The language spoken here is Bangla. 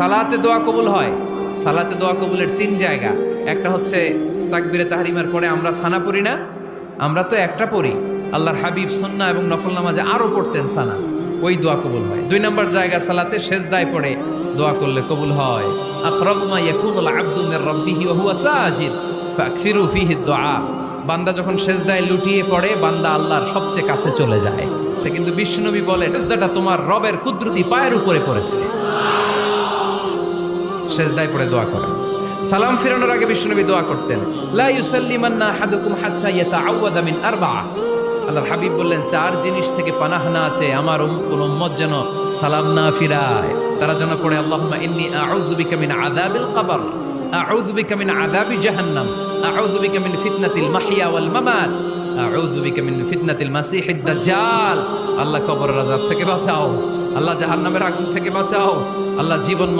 সালাতে দোয়া কবুল হয়। সালাতে দোয়া কবুলের তিন জায়গা। একটা হচ্ছে তাকবীরে তাহরিমার পরে আমরা সানা পড়ি না, আমরা তো একটা পড়ি। আল্লাহর হাবিব সুন্নাহ এবং নফল নামাজে আরো পড়তেন সানা, ওই দোয়া কবুল হয়। দুই নম্বর জায়গা সালাতে সেজদায় পড়ে দোয়া করলে কবুল হয়। আকরাবু মা ইয়াকুনুল আবদু মির রাব্বিহি ওয়া হুয়া সাজিদ ফাকসিরু ফীহি দুআ। বান্দা যখন সেজদায় লুটিয়ে পড়ে, বান্দা আল্লাহর সবচেয়ে কাছে চলে যায়। কিন্তু বিশ্বনবী বলে, সেজদাটা তোমার রবের কুদরতি পায়ের উপরে পড়েছে। সেজদায় পড়ে দোয়া করেন। সালাম ফিরানোর আগে বিশ্বনবী দোয়া করতেন, লা ইউসাল্লিমান্না আহাদুকুম হাত্তা ইয়াতাআওয়াযা মিন আরবা'a। আল্লাহর হাবিব বললেন, চার জিনিস থেকে পানাহ না আছে আমার কোন উম্মত যেন সালাম না ফিরায়। তারা যেন পড়ে, আল্লাহুম্মা ইন্নী আউযু বিকা মিন আযাবিল কবর, আউযু বিকা মিন আযাবি জাহান্নাম, আউযু বিকা মিন ফিতনাতিল মাহইয়া ওয়াল মামাত, আউযু বিকা মিন ফিতনাতিল মাসিহিদ দাজ্জাল। আল্লাহ কবরের আযাব থেকে বাঁচাও, আল্লাহ জাহান্নামের আগুন থেকে বাঁচাও, আল্লাহ জীবন